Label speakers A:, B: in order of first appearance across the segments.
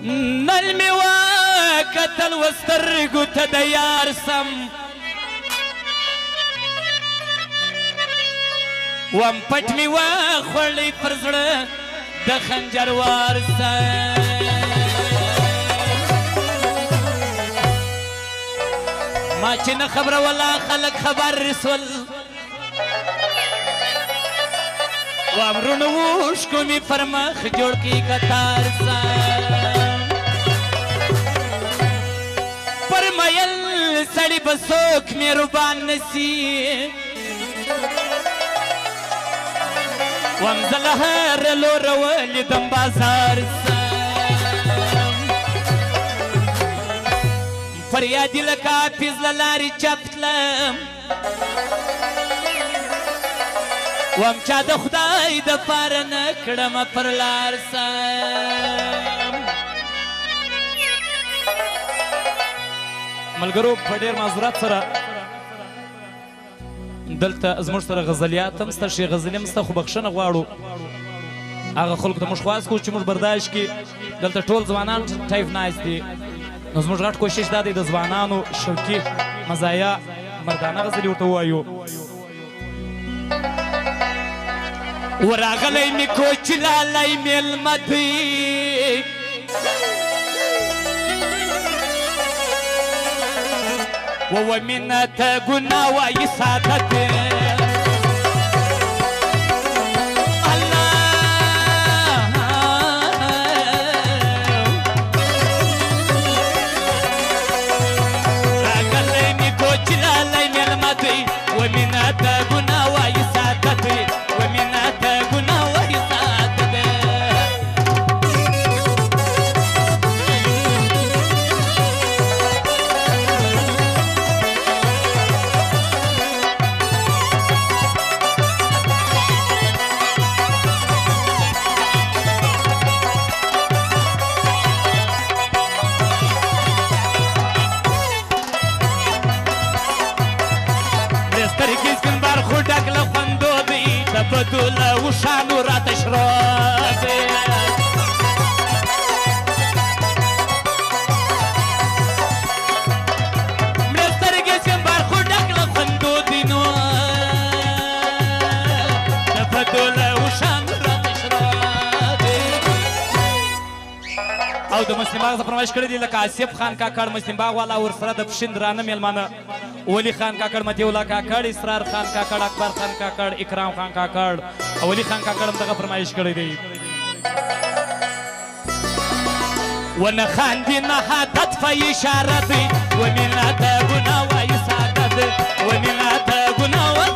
A: نل می وکتل وسترګو ته د یار سم وم پټ می وخوړی پر زړه د خنجر وار سم ما چې نه خبره ولا خلک خبر رسول وامرونه وشکو می پر مخ جوړ کی قطار سم پر مایل سړی بسوک مهربان نسی وامزل هر لور ولیدم بازار سم فریادی لکه پیز للاری چپتلم وام چا د خدای د پاره نه کړم پر لار سم
B: ملګرو په ډېر معذورات سره دلته زموږ سره غزلیات هم سته شي غزلې هم سته خو بخښنه غواړو هغه خلکو ته موږ خواست کوو چې موږ برداشت کړي دلته ټول ځوانان ټایپ ناست دي نو زموږ غټ کوشش دا دی د ځوانانو شوقي مزایا مردانه غزلې ورته ووایو
A: ورغلی می کوچ لالی میلمه دی ومینه ته ګناه وایي ساده دی بدوله وشانو راته شراب مړه سترګې سمبار خو ډک له خوندو دي نو د بدوله وشانو راته شراب
B: او د مسلم باغ څخه فرمایش کړی دی لکه آصف خان کاکړ مسلم باغ والا ورسره د پښین درانه میلمانه ولی خان کاکړ متي الله کاکړ اسرار خان کاکړ اکبر خان کاکړ اکرام خان کاکړ او ولی خان کاکړ هم دغه فرمایش کړی دی
A: ونه خاندي نه حادت په اشاره دی ومینه ته ګناه وایي ساده دی ومینه ته ګناه وایي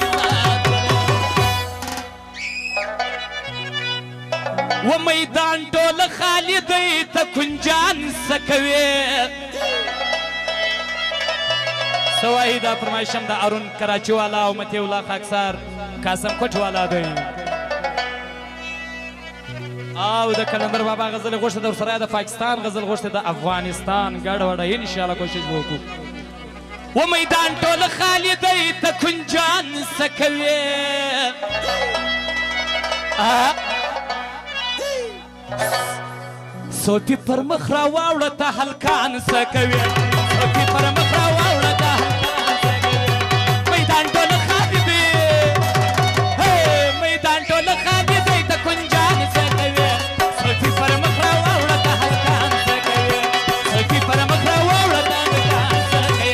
A: و میدان ټول خالی دی ته کنجان څه کوې
B: سوایی دا فرمایش هم د ارون کراچي والا او متي الله خاکسار قاسم کوټ والا دی او د کلندر بابا غزل غوښته د ورسره د پاکستان غزل غوښته د افغانستان ګډ وډه ان شاء الله کوشش وکړو
A: و میدان ټول خالی دی ته کنجان څه کوې صوفي پر مخ راواوړه ته هلکان څه کوې صوفي پر مخ راواوړه ته هلکان څه کوې میدان ټول خالی دی میدان ټول خالی دی ته کنجان څه کوې صوفي پر مخ راواوړه ته هلکان څه کوې صوفي پر مخ راواوړه ته هلکان څه کوې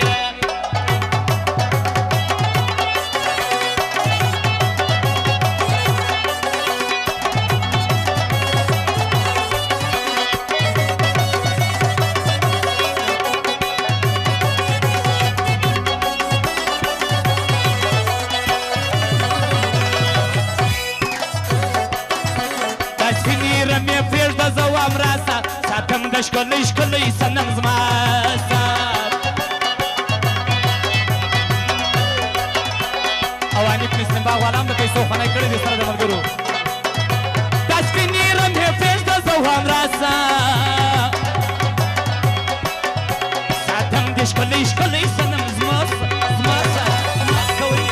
A: ښکلی ښکلی صنم زما او حنیف مسلم باغ والا هم د پیسو خوانی کړی دی سره د ملګرو دا سپینې رمې پرېږده زه هم راسه ساتم دې ښکلی ښکلی صنم زما کوي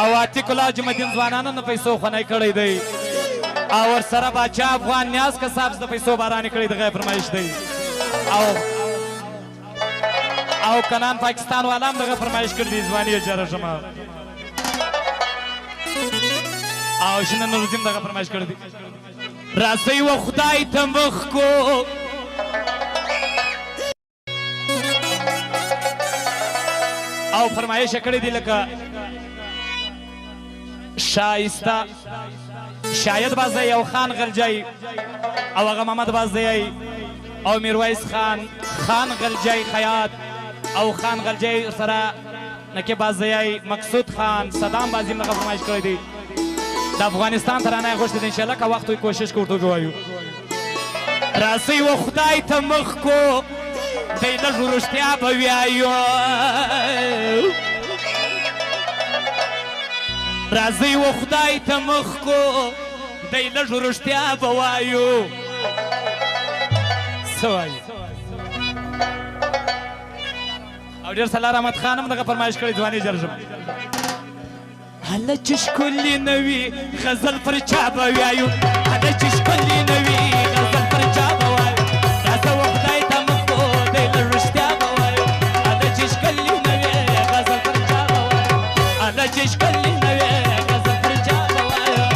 B: او عتیق الله جمعدین ځوانانو نه پیسو خوانی کړی دی او ورسره باچا افغان نیاز کساب د پیسو بارانې کړی دغه فرمایش دی او کنان پاکستان والا هم دغه فرمایش کړی دی ځواني اجاره شمه او شنه نورزیم دغه فرمایش کړی دی راځئ و خدای ته مخ کو او فرمایش کړی دی لکه شایسته شاید بازی او خان غلجی او هغه محمد بازی او میرویس خان غلجی خیاط او خان غلجی سره نکه بازی مقصود خان صدام بازی دغه فرمایش کړی دی د افغانستان ترانه غوښتي دی انشاءالله که وخت وي کوشش کوو ورته ووایو راسئ و خدای ته مخ کو دی لږ وروستیا به ویایو راځئ و خدای ته مخ کو دی لږ وروستیا به وایو څه وایي او ډېر سلار احمد خان هم دغه فرمایش کړی ځواني جرژم هله چې ښکلي نه وي غزل پر چا به وایو هله چې ښکلي نه وي غزل پر چا به وایو راځه و خدای ته مخ کو دی لږ رښتیا به وایو هله چې ښکلي نه وي غزل پر چا به وایو هله چې ښکلي نه وي غزل پر چا به وایو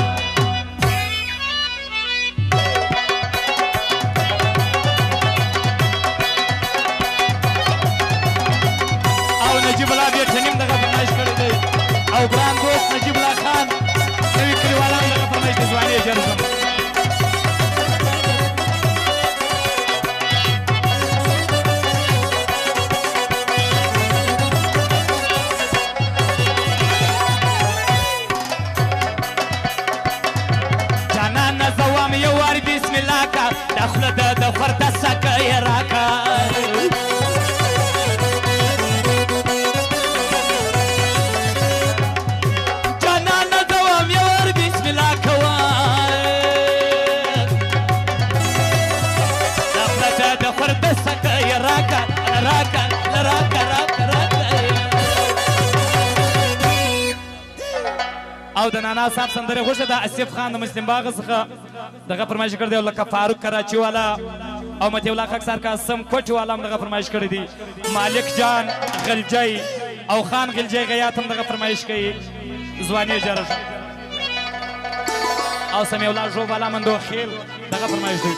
B: او نجیب الله بیرته نیم دغه فرمایش کړی دی او ګران دوست نجیب الله خان نوي کلیوالان دغه فرمایش د ځواني جرزم جانانه زوام یو وار بسم الله کا دا خوله د فرده سکه یې راکه او د نانا صاحب سندرې غوښته د اسف خان د مسلم باغ څخه دغه فرمایش کړی دی او لکه فاروق کراچي والا او مطیع الله خاکسار قاسم کوټي والا هم دغه فرمایش کړی دی مالک جان غلجی او خان غلجی غیات هم دغه فرمایش کوي ځواني اجاره او سمیع الله ژوب والا مندو خیل دغه فرمایش دی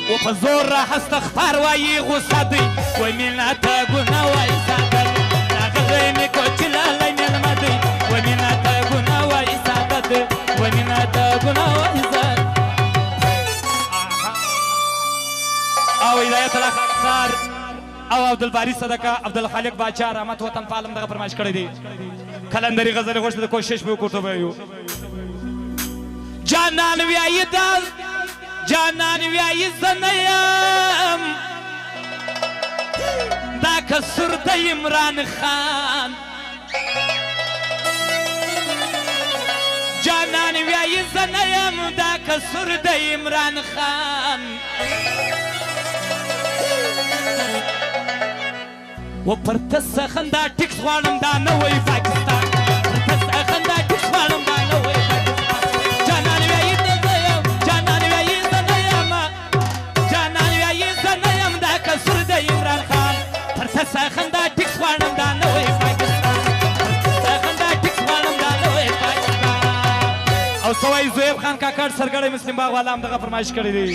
B: و په زور را هستغفار وایي غوسه دی وای مینه ته ګناه وایي ساتل راغلی مې کوچي لالی مېلمه دی وای مینه ته ګناه وایي ساتل وای مینه ته ګناه وایي ساتل او هدایت الله خاکسار او عبدالباری صدقه عبدالخالق باچا رحمت وطن پالم دغه فرمایش کړی دی کلندري غزلې غوښتې د کوشش به وکړو ته به وایو جانان ویایي دا جانان ویایي زه نه یم دا کسر د عمران خان جانان ویایي زه نه یم دا کسر د عمران خان و پر ته څه خندا ټیکس غواړم دا نه وایي پاکستان پر ته څه خندا ټیکس غواړم دا نه وایي خندا ټیکس غواړم دا نه وایي پاکستان خندا ټیکس غواړم دا نه وایي پاکستان او څه وایي زویب خان کاکړ سرګړی مسلم باغ والا هم دغه فرمایش کړی دی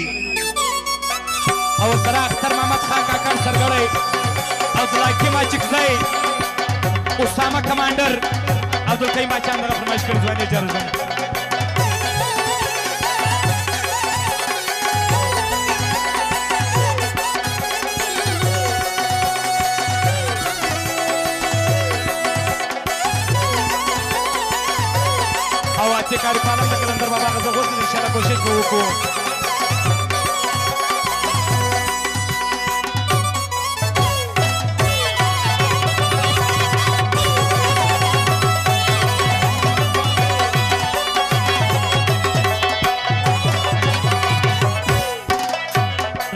B: او ورسره اختر محمد خان کاکړ سرګړی عبدالحکیم اچکزی اسامه کمانډر عبدالقیم باچا هم دغه فرمایش کړی ځواني اجاره او اتې کاري پالم د کلندر بابا غزل غوښتې دی انشاءالله کوشش به وکړو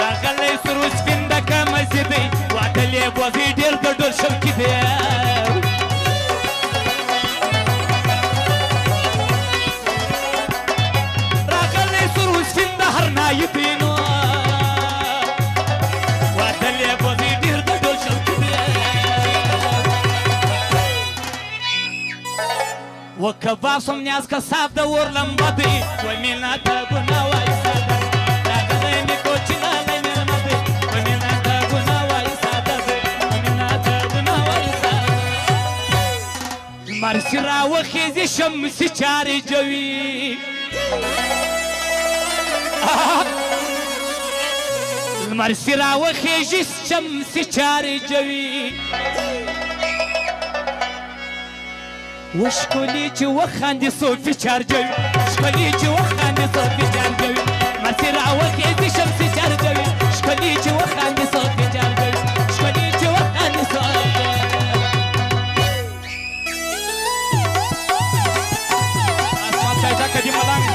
B: راغلی سرو سپین ډکه مسجد دی وتلې بوغې ډېر ګډول شوقي دی پاسم نیاز کساب د اور لمبه دی و مینا ته ګنا وای ساده راغلی می کوچنا نه میرمه دی و مینا ته ګنا وای ساده دی و مینا ته ګنا وای ساده مرسی را وخیزی شمسی چاری جوی مرسی را وخیزی شمسی چاری جوی وشکلی چې وخاندې صوفي چار جوي شکلی چې وخاندې صوفي چار جوي مرسي راوخېږي شمسي چار جوي شکلی چې وخاندې صوفي چار جوي شکلی چې وخاندې صوفي اسمان شایده کدي ملنګ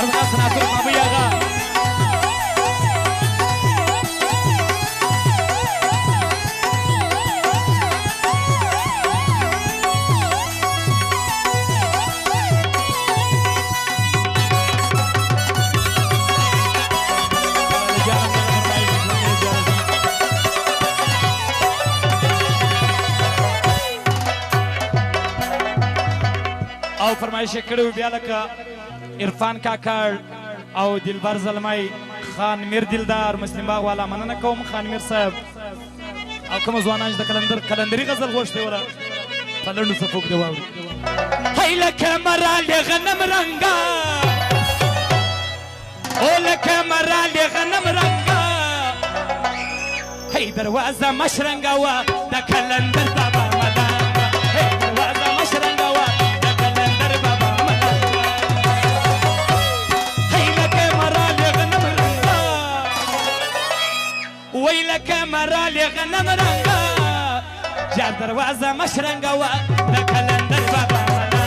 B: ارزغا سناتور ماموي آغا او فرمایش کړو بیا لکه عرفان کاکړ او دلبر زلمی خان میر دلدار مسلم باغ والا مننه کوم خان میر صاحب او کوم ځوانان چې د کلندري غزل غوښتي وره په لنډو صفو کې واوري هی لکه مرالې غنم رنګا او لکه مرالې غنم رنګا هی دروازه مشرنګا وا د کلندر بابا ملنګا هی دروازه مشرنګا وا ويلك مرالي غنم رنگا جار دروازه مشرنگا و د کلندر بابا ملا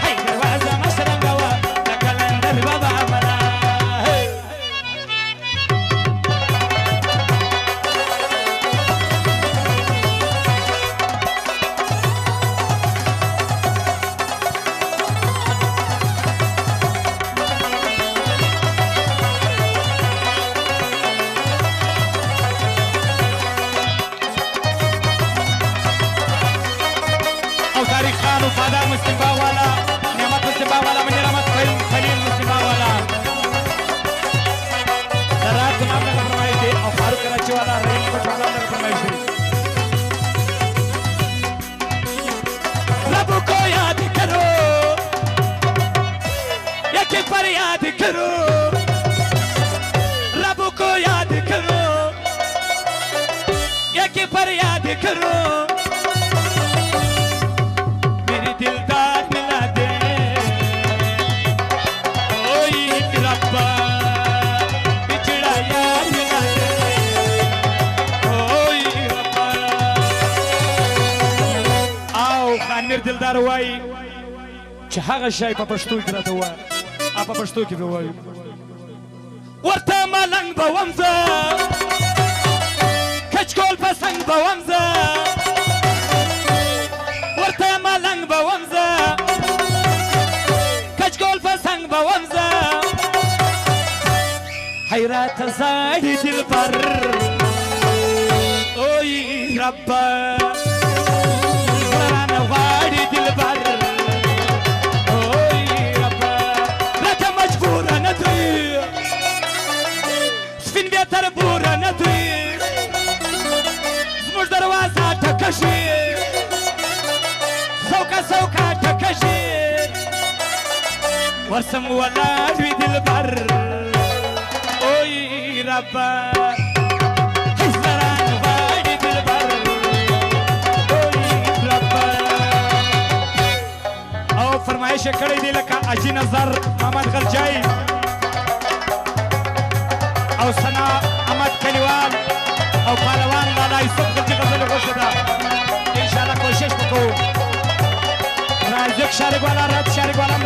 B: هي دروازه مشرنگا و د کلندر بابا ملا وفادار مسلم باغ والا نعمت مسلم باغ والا منیر احمد خلیل مسلم باغ والا درات کو نام لگا فرمائی تھی اور فاروق کراچی والا رحیم کو نام لگا فرمائی تھی رب کو یاد کرو یکی پر یاد کرو رب کو یاد کرو یکی پر یاد کرو دلدار ملا دے اوئی ربا بچڑا یار ملا دے اوئی ربا آو خان میر دلدار وائی چې هغه شی په پښتو کې راته وایي په پښتو کې به وایي ورته ملنګ به ومزه کچکول په سنګ به ومزه ورته ملنګ به ومزه کچکول په سنګ به ومزه حیرات زاړي دلبر اوی ربه ورانه غواړي دلبر اوی ربه راته مجبوره نه دوی سپین بیا تر بوره نه دوی زموږ دروازه ټکه شي سوکا ټکشي ورسم ولاړ وي دلبر اوی ربا حزران غواړي دلبر اوی ربا او فرمایش کړی دی لکه اجي نظر محمد غلجای او سنا احمد کلیوال او پهلوان لالا یوسف غلجي غزل غوښته ده انشاءالله کوشش وکړو رازق شارق والا رات شارق والا